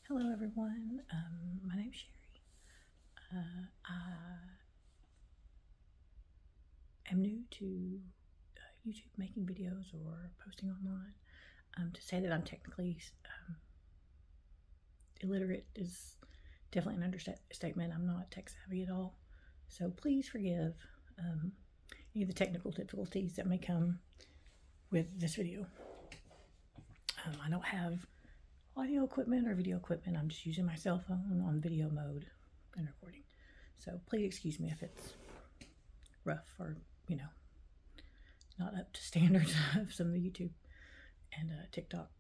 Hello, everyone. My name's Sherry. I am new to YouTube making videos or posting online. To say that I'm technically illiterate is definitely an understatement. I'm not tech savvy at all. So please forgive any of the technical difficulties that may come with this video. I don't have audio equipment or video equipment. I'm just using my cell phone on video mode and recording. So please excuse me if it's rough or, not up to standards of some of the YouTube and TikTok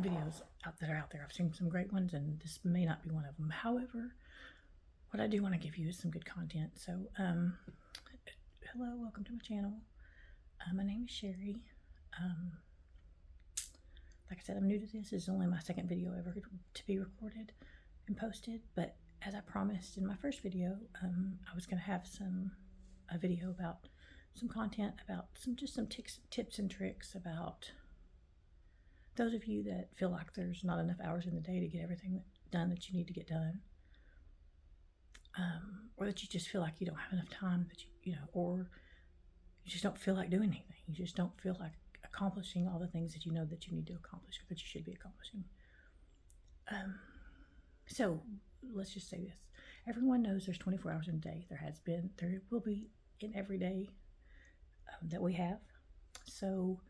videos that are out there. I've seen some great ones, and this may not be one of them. However, what I do want to give you is some good content. So, hello, welcome to my channel. My name is Sherry. Like I said, I'm new to this. This is only my second video ever to be recorded and posted, but as I promised in my first video, I was going to have a video about some content about some tips and tricks about those of you that feel like there's not enough hours in the day to get everything done that you need to get done, or that you just feel like you don't have enough time, that or you just don't feel like doing anything. You just don't feel like accomplishing all the things that you know that you need to accomplish or that you should be accomplishing. So let's just say this. Everyone knows there's 24 hours in a day. There will be in every day that we have. So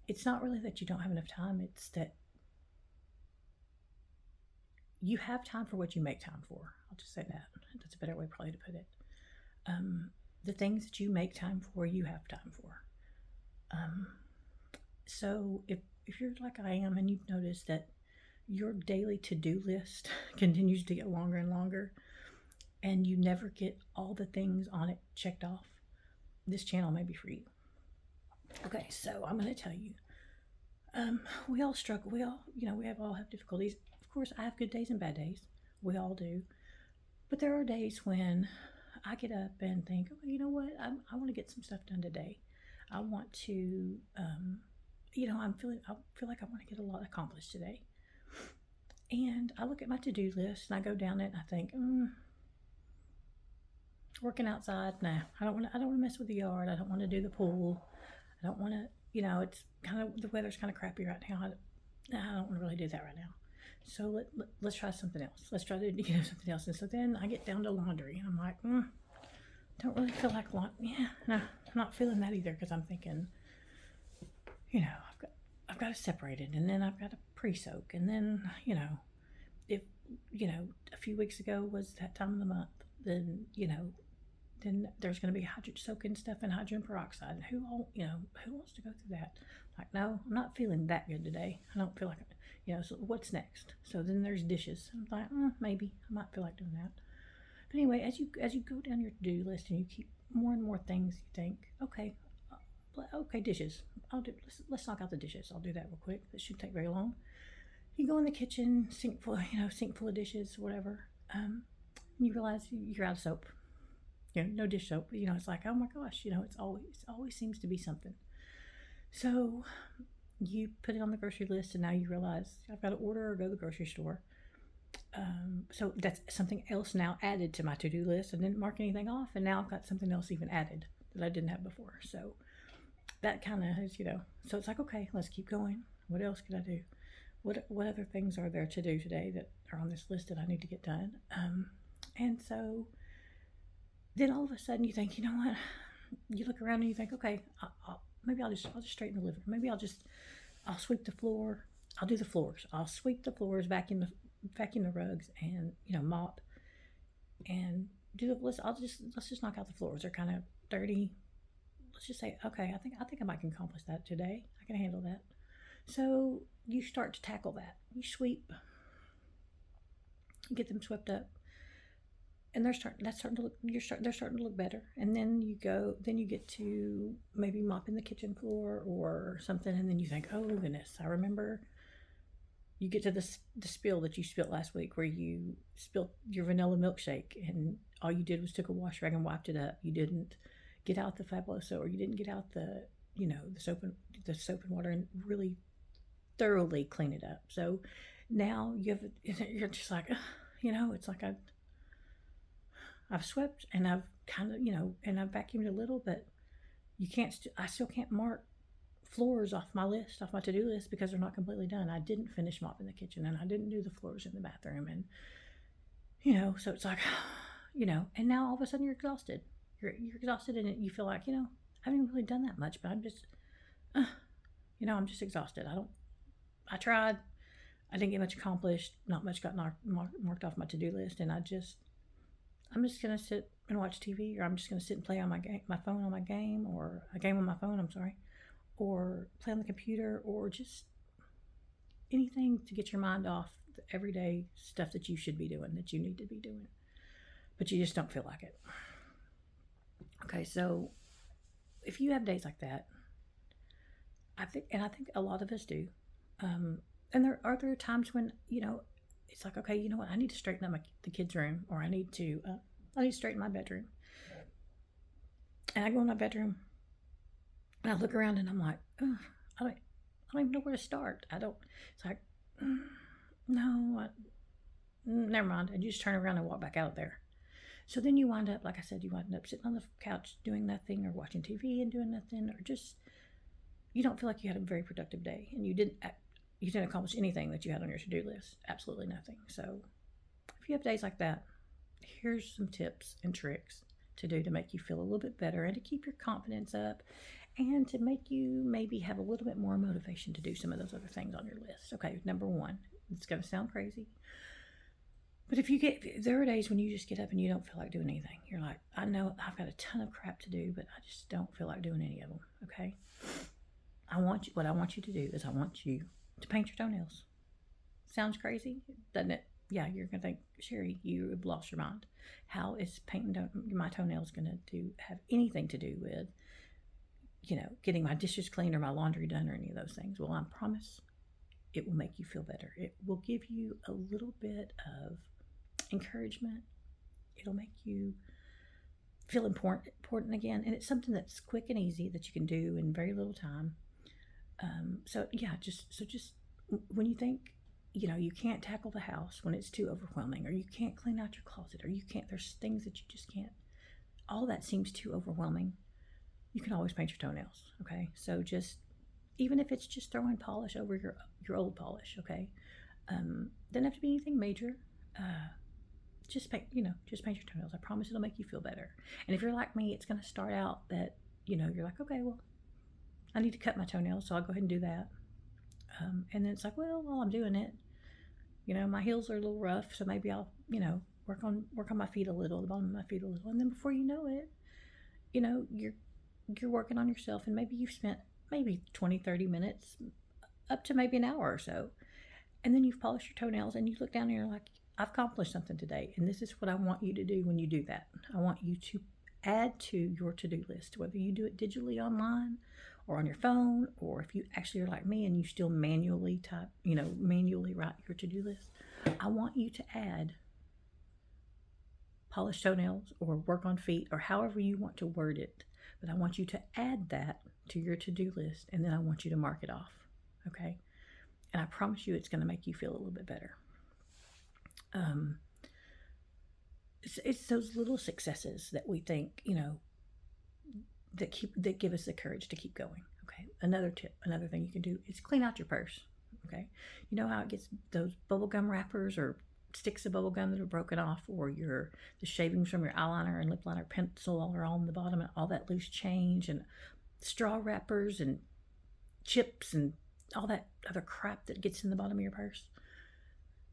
it's not really that you don't have enough time. It's that you have time for what you make time for. I'll just say that. That's a better way probably to put it. The things that you make time for, you have time for. So if you're like I am and you've noticed that your daily to-do list continues to get longer and longer and you never get all the things on it checked off, this channel may be for you. Okay, so I'm going to tell you, we all struggle. We all have difficulties. Of course, I have good days and bad days. We all do. But there are days when I get up and think, oh, you know what? I want to get some stuff done today. I want to, I feel like I want to get a lot accomplished today. And I look at my to-do list and I go down it and I think, working outside, nah, I don't want to mess with the yard. I don't want to do the pool. I don't want to, it's the weather's kind of crappy right now. I don't want to really do that right now. So let's try something else. Let's try to something else. And so then I get down to laundry and I'm like, don't really feel like laundry. Yeah, no, I'm not feeling that either, because I'm thinking, I've got to separate it, and then I've got to pre-soak, and then if a few weeks ago was that time of the month, then then there's going to be soaking stuff in hydrogen peroxide, and who wants to go through that? Like, no, I'm not feeling that good today. I don't feel like it. So what's next? So then there's dishes. I'm like, maybe I might feel like doing that. But anyway, as you go down your to-do list and you keep more and more things, you think, okay, dishes. Let's knock out the dishes. I'll do that real quick. This shouldn't take very long. You go in the kitchen, sink full of dishes, whatever. You realize you're out of soap. No dish soap. It's like, oh my gosh, it always seems to be something. So you put it on the grocery list, and now you realize I've got to order or go to the grocery store. So that's something else now added to my to-do list. I didn't mark anything off, and now I've got something else even added that I didn't have before. So that kind of is, so it's like, okay, let's keep going. What else could I do? What other things are there to do today that are on this list that I need to get done? And so then all of a sudden you think, you know what? You look around and you think, okay, maybe I'll just straighten the living room. Maybe I'll sweep the floor. I'll do the floors. I'll sweep the floors, vacuum the rugs, and mop, and do the list. Let's just knock out the floors. They're kind of dirty. Let's just say, okay, I think I might can accomplish that today. I can handle that. So you start to tackle that. You sweep. You get them swept up, and they're starting to look better. And then you get to maybe mopping the kitchen floor or something, and then you think, oh goodness, I remember. You get to the spill that you spilled last week, where you spilled your vanilla milkshake, and all you did was took a wash rag and wiped it up. You didn't get out the Fabuloso, or you didn't get out the soap and water and really thoroughly clean it up. So Now you're just like, ugh, it's like I've swept and I've kind of, and I've vacuumed a little, but I still can't mark floors off my list, off my to-do list, because they're not completely done. I didn't finish mopping the kitchen, and I didn't do the floors in the bathroom, and so it's like, and now all of a sudden you're exhausted. You're exhausted, and you feel like, I haven't really done that much, but uh, I'm just exhausted. I tried. I didn't get much accomplished. Not much got marked off my to-do list, and I'm just gonna sit and watch TV, or I'm just gonna sit and play on my phone on my game, or a game on my phone. I'm sorry, or play on the computer, or just anything to get your mind off the everyday stuff that you should be doing, that you need to be doing, but you just don't feel like it. Okay, so if you have days like that, I think a lot of us do. And there times when it's like, okay, you know what, I need to straighten up the kids' room, or I need to straighten my bedroom. And I go in my bedroom and I look around and I'm like, oh, I don't even know where to start. I don't. It's like, no, never mind. And you just turn around and walk back out there. So then you wind up, like I said, you wind up sitting on the couch doing nothing, or watching TV and doing nothing, or just you don't feel like you had a very productive day, and you didn't accomplish anything that you had on your to-do list. Absolutely nothing. So if you have days like that, here's some tips and tricks to do to make you feel a little bit better, and to keep your confidence up, and to make you maybe have a little bit more motivation to do some of those other things on your list. Okay, number one, it's going to sound crazy, but there are days when you just get up and you don't feel like doing anything. You're like, I know I've got a ton of crap to do, but I just don't feel like doing any of them. Okay, what I want you to do is I want you to paint your toenails. Sounds crazy, doesn't it? Yeah, you're gonna think, Sherry, you have lost your mind. How is painting my toenails gonna have anything to do with, getting my dishes cleaned or my laundry done or any of those things? Well, I promise it will make you feel better. It will give you a little bit of encouragement. It'll make you feel important again, and it's something that's quick and easy that you can do in very little time. So yeah, just when you think, you can't tackle the house when it's too overwhelming, or you can't clean out your closet, or there's things that you just can't, all that seems too overwhelming, you can always paint your toenails. Okay, so even if it's just throwing polish over your old polish, okay, doesn't have to be anything major. Just paint your toenails. I promise it'll make you feel better. And if you're like me, it's going to start out that you're like, okay, well, I need to cut my toenails, so I'll go ahead and do that. And then it's like, well, while I'm doing it, my heels are a little rough, so maybe I'll, work on my feet a little, the bottom of my feet a little, and then before you know it, you're working on yourself, and maybe you've spent maybe 20-30 minutes, up to maybe an hour or so, and then you've polished your toenails, and you look down and you're like, I've accomplished something today, and this is what I want you to do when you do that. I want you to add to your to-do list, whether you do it digitally online or on your phone, or if you actually are like me and you still manually write your to-do list. I want you to add polish toenails or work on feet, or however you want to word it, but I want you to add that to your to-do list, and then I want you to mark it off. Okay, and I promise you it's going to make you feel a little bit better. It's those little successes that we think, that give us the courage to keep going. Okay, another thing you can do is clean out your purse. Okay, you know how it gets those bubblegum wrappers or sticks of bubblegum that are broken off, or the shavings from your eyeliner and lip liner pencil all are on the bottom, and all that loose change, and straw wrappers and chips and all that other crap that gets in the bottom of your purse.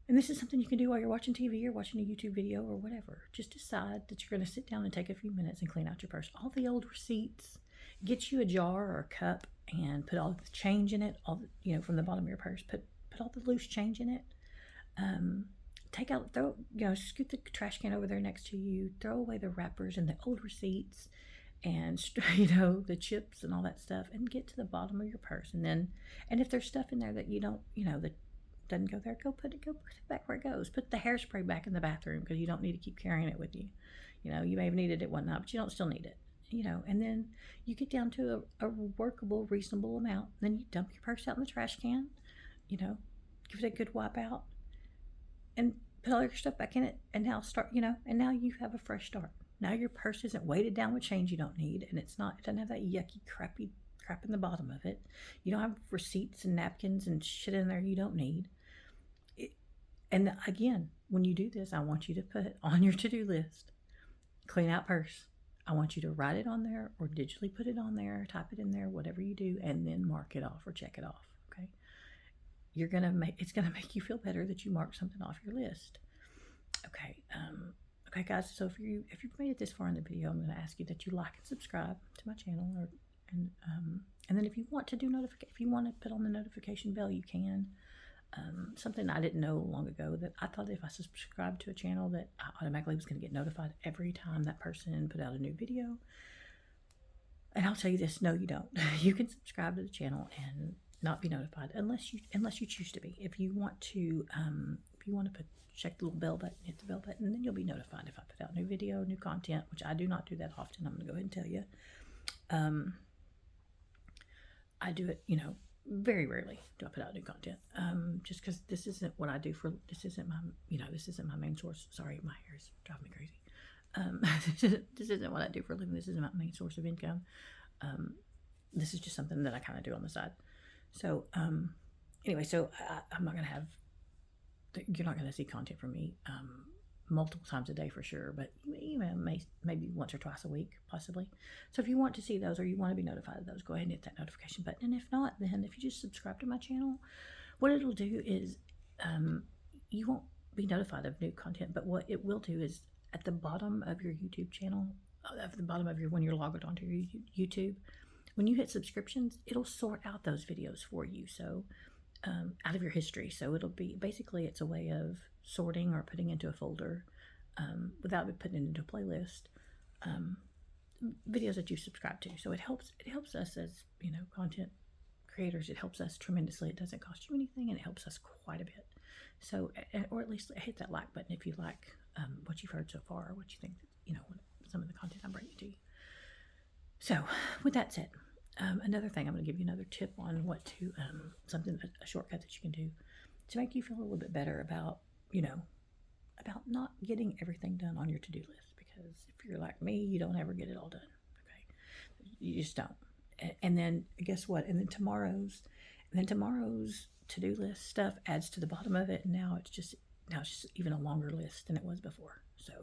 And this is something you can do while you're watching TV or watching a YouTube video or whatever. Just decide that you're going to sit down and take a few minutes and clean out your purse. All the old receipts, get you a jar or a cup and put all the change in it, from the bottom of your purse. Put all the loose change in it. Scoot the trash can over there next to you. Throw away the wrappers and the old receipts and, the chips and all that stuff, and get to the bottom of your purse. And if there's stuff in there that you don't, that doesn't go there, go put it back where it goes. Put the hairspray back in the bathroom, because you don't need to keep carrying it with you. You may have needed it one night, but you don't still need it. And then you get down to a workable, reasonable amount. Then you dump your purse out in the trash can. give it a good wipe out, and put all your stuff back in it, and now start, and now you have a fresh start. Now your purse isn't weighted down with change you don't need, and it doesn't have that yucky, crappy crap in the bottom of it. You don't have receipts and napkins and shit in there you don't need. And again, when you do this, I want you to put on your to-do list, clean out purse. I want you to write it on there or digitally put it on there, type it in there, whatever you do, and then mark it off or check it off. Okay. It's gonna make you feel better that you mark something off your list. Okay. Okay, guys. So if you've made it this far in the video, I'm going to ask you that you like and subscribe to my channel, and then if you want to if you want to put on the notification bell, you can. Something I didn't know long ago, that I thought if I subscribed to a channel that I automatically was going to get notified every time that person put out a new video. And I'll tell you this: no, you don't. You can subscribe to the channel and not be notified unless you choose to be. If you want to check the little bell button, hit the bell button, and then you'll be notified if I put out new video, new content, which I do not do that often. I'm going to go ahead and tell you. I do it, very rarely do I put out new content. Just because this isn't my main source. Sorry, my hair is driving me crazy. This isn't what I do for a living. This isn't my main source of income. This is just something that I kind of do on the side. So, anyway, I'm not going to have, you're not going to see content from me multiple times a day for sure, but maybe once or twice a week, possibly. So if you want to see those or you want to be notified of those, go ahead and hit that notification button. And if not, then if you just subscribe to my channel, what it'll do is you won't be notified of new content, but what it will do is at the bottom of your YouTube channel, when you're logged onto your YouTube, when you hit subscriptions, it'll sort out those videos for you. So out of your history. So it'll be, basically it's a way of sorting or putting into a folder without putting it into a playlist, videos that you subscribe to. So it helps us as, content creators. It helps us tremendously. It doesn't cost you anything, and it helps us quite a bit. So, or at least hit that like button if you like what you've heard so far, or what you think, some of the content I'm bringing to you. So with that said, another thing, I'm going to give you another tip on what to, a shortcut that you can do to make you feel a little bit better about, about not getting everything done on your to-do list. Because if you're like me, you don't ever get it all done. Okay. You just don't. And then guess what? And then tomorrow's to-do list stuff adds to the bottom of it. And now it's just even a longer list than it was before. So